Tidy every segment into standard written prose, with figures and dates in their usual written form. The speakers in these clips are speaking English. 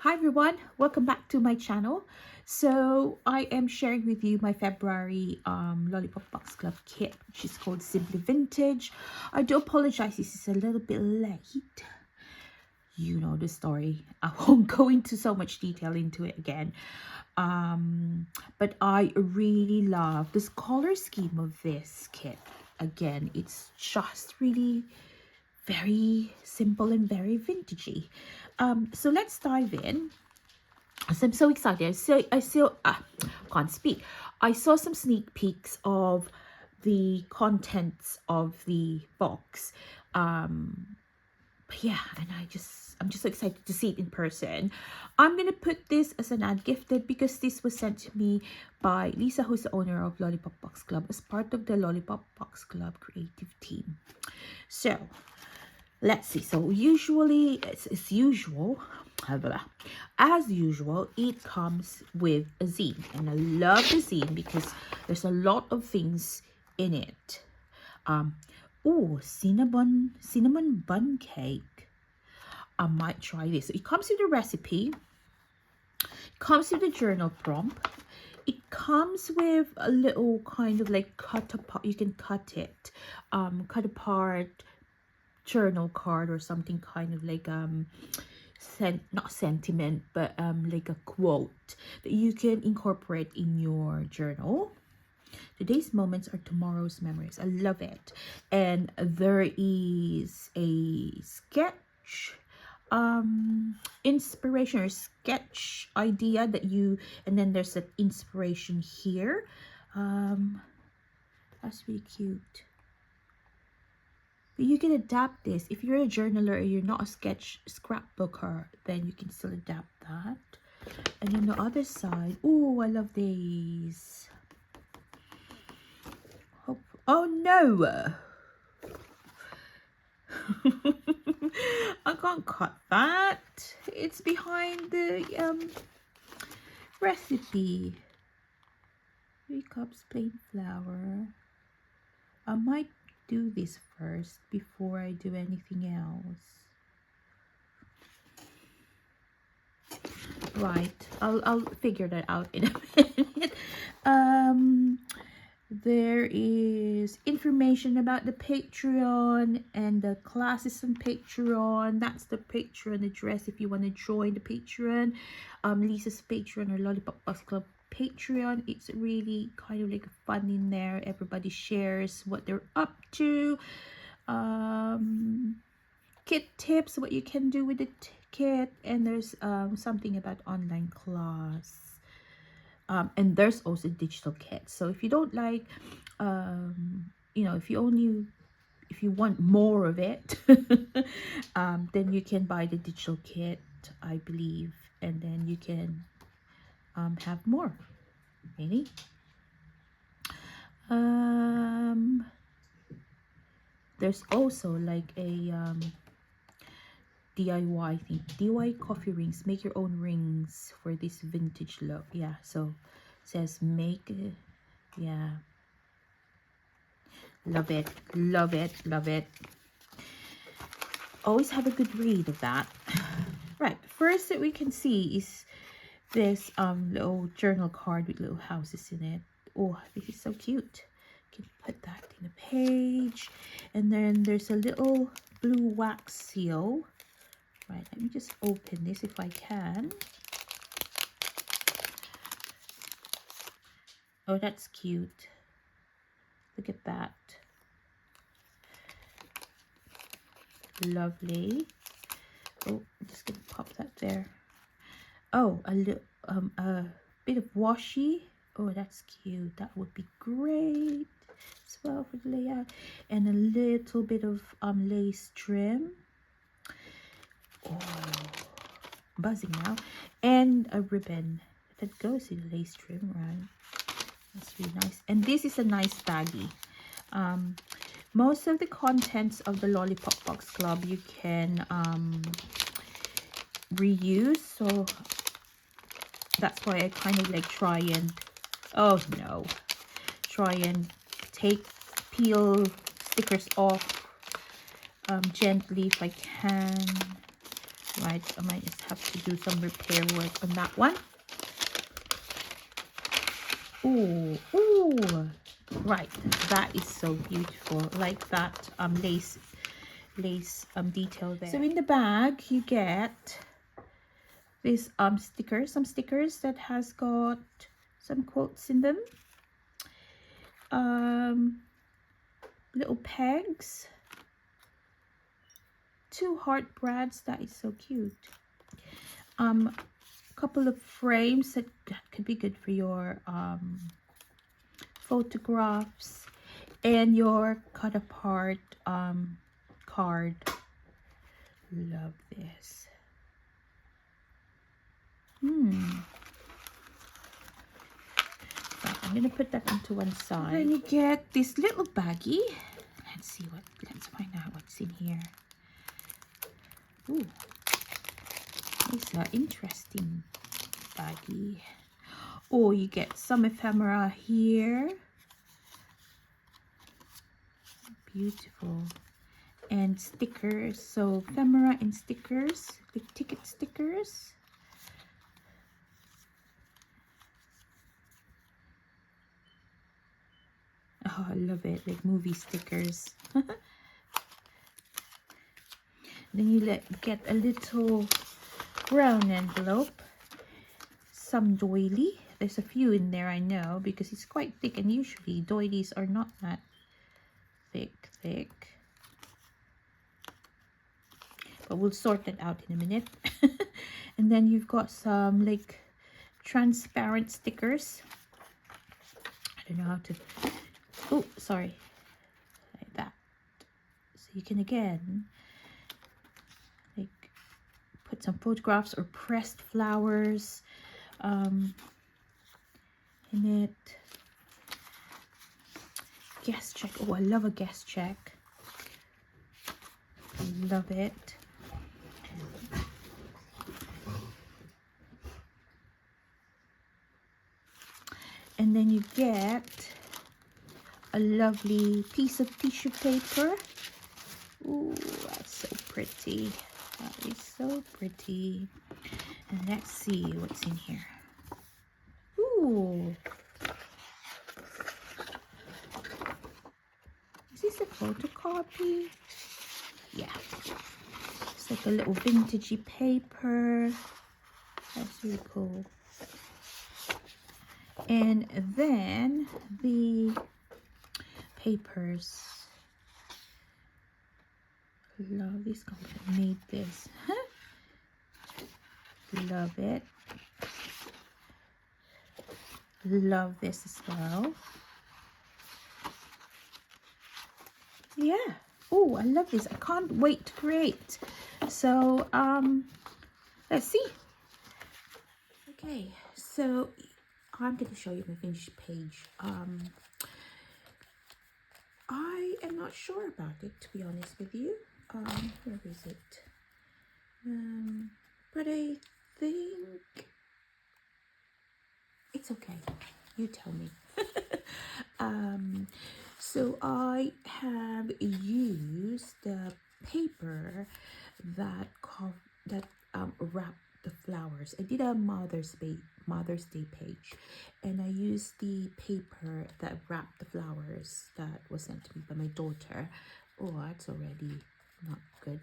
Hi everyone, welcome back to my channel. So I am sharing with you my February Lollipop Box Club kit, which is called Simply Vintage. I do apologize, this is a little bit late. You know the story. I won't go into so much detail into it again. But I really love this color scheme of this kit. Again, it's just really very simple and very vintagey. So let's dive in. So I'm so excited. Can't speak. I saw some sneak peeks of the contents of the box. But yeah, and I'm just so excited to see it in person. I'm gonna put this as an ad gifted because this was sent to me by Lisa, who's the owner of Lollipop Box Club, as part of the Lollipop Box Club creative team. So let's see. So usually, as usual, it comes with a zine, and I love the zine because there's a lot of things in it. Oh, cinnamon bun cake. I might try this. It comes with a recipe. It comes with a journal prompt. It comes with a little kind of like cut apart. You can cut it, cut apart journal card or something, kind of like not sentiment, but like a quote that you can incorporate in your journal. Today's moments are tomorrow's memories. I love it. And there is a sketch inspiration or sketch idea that you, and then there's an inspiration here. That's really cute. But you can adapt this. If you're a journaler or you're not a scrapbooker, then you can still adapt that. And on the other side, oh, I love these. Oh no! I can't cut that. It's behind the recipe. 3 cups plain flour. I might do this first before I do anything else. Right, I'll figure that out in a minute. There is information about the Patreon and the classes on Patreon. That's the Patreon address if you want to join the Patreon. Lisa's Patreon or Lollipop Box Club Patreon. It's really kind of like fun in there. Everybody shares what they're up to. Kit tips, what you can do with the kit, and there's something about online class. And there's also digital kits. So if you don't like, you know, if you want more of it, then you can buy the digital kit, I believe, and then you can have more. Really. There's also like a DIY thing. DIY coffee rings. Make your own rings for this vintage look. Yeah, so it says make it. Yeah. Love it. Love it. Love it. Always have a good read of that. Right. First that we can see is this little journal card with little houses in it. Oh, this is so cute. You can put that in a page. And then there's a little blue wax seal. Right, let me just open this if I can. Oh, that's cute. Look at that. Lovely. Oh, I'm just gonna pop that there. Oh, a little a bit of washi. Oh, that's cute. That would be great as well for the layout. And a little bit of lace trim. Oh, buzzing now. And a ribbon that goes with the lace trim, right? That's really nice. And this is a nice baggie. Most of the contents of the Lollipop Box Club you can reuse, so that's why I kind of like try and peel stickers off gently if I can. right? I might just have to do some repair work on that one. Ooh, right, that is so beautiful. Like that lace detail there. So in the bag you get this stickers, some stickers that has got some quotes in them. Little pegs, 2 heart brads, that is so cute. Couple of frames that could be good for your photographs, and your cut apart card. Love this. So I'm gonna put that into one side. Then you get this little baggie. Let's find out what's in here. Ooh, it's an interesting baggie. Oh, you get some ephemera here. Beautiful. And stickers. So ephemera and stickers, the ticket stickers. Oh, I love it, like movie stickers. Then you get a little brown envelope, some doily. There's a few in there, I know, because it's quite thick, and usually doilies are not that thick. But we'll sort that out in a minute. And then you've got some like transparent stickers. I don't know how to, oh, sorry, like that. So you can again like put some photographs or pressed flowers in it. Guest check. Oh, I love a guest check. Love it. And then you get a lovely piece of tissue paper. Ooh, that's so pretty. That is so pretty. And let's see what's in here. Ooh. Is this a photocopy? Yeah. It's like a little vintagey paper. That's really cool. And then the papers. Love this company made this. Love it. Love this as well. Yeah. Oh, I love this. I can't wait to create. So let's see. Okay, so I'm going to show you my finished page. I am not sure about it, to be honest with you. Where is it? But I think it's okay. You tell me. So I have used the paper that wrapped the flowers. I did a Mother's Day page, and I used the paper that wrapped the flowers that was sent to me by my daughter. Oh, that's already not good.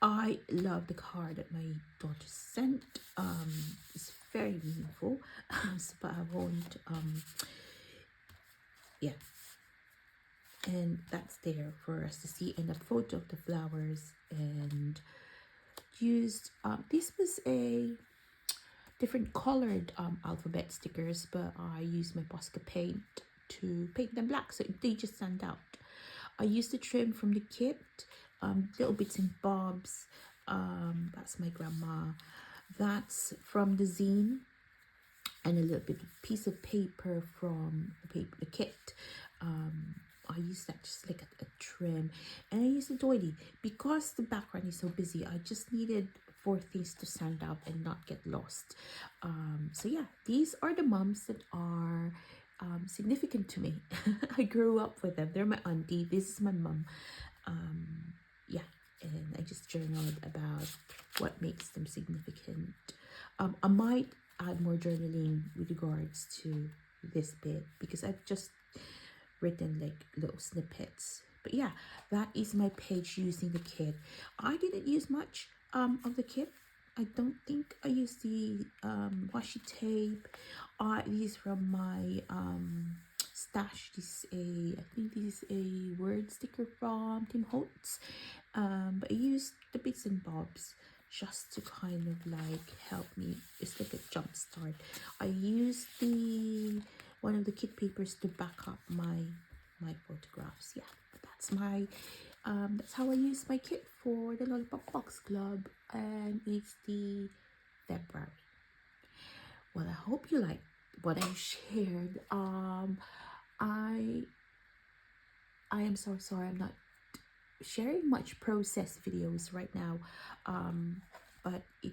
I love the card that my daughter sent. It's very meaningful, but I won't. Yeah. And that's there for us to see, and a photo of the flowers. And used this was a different colored alphabet stickers, but I used my Posca paint to paint them black, so they just stand out. I used the trim from the kit, little bits and bobs. That's my grandma. That's from the zine, and a little bit of piece of paper from the kit. I used that just like a trim, and I used the doily because the background is so busy. I just needed 4 things to stand out and not get lost. So yeah, these are the mums that are significant to me. I grew up with them. They're my auntie. This is my mum. Yeah, and I just journaled about what makes them significant. I might add more journaling with regards to this bit because I've just written like little snippets. But yeah, that is my page using the kit. I didn't use much of the kit. I don't think I used the washi tape. These from my stash. This is I think this is a word sticker from Tim Holtz. But I used the bits and bobs just to kind of like help me. It's like a jump start. I used the one of the kit papers to back up my photographs. Yeah, that's how I use my kit for the Lollipop Box Club, and it's the February. Well, I hope you like what I shared. I am so sorry I'm not sharing much process videos right now, but it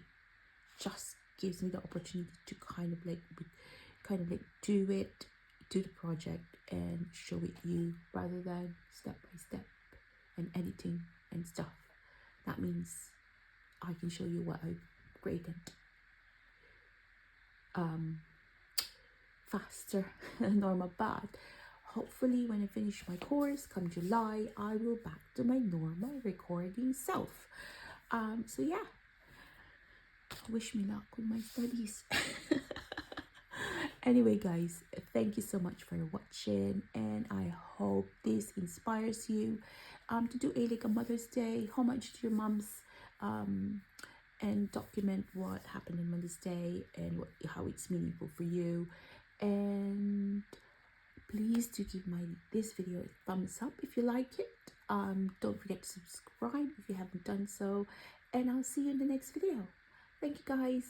just gives me the opportunity to kind of like do the project and show it you rather than step by step and editing and stuff. That means I can show you what I've created faster than normal. But hopefully when I finish my course come July, I will back to my normal recording self. So yeah, wish me luck with my studies. Anyway guys, thank you so much for watching, and I hope this inspires you to do a Mother's Day homage to your moms, and document what happened on Mother's Day and how it's meaningful for you. And please do give this video a thumbs up if you like it. Don't forget to subscribe if you haven't done so, and I'll see you in the next video. Thank you guys.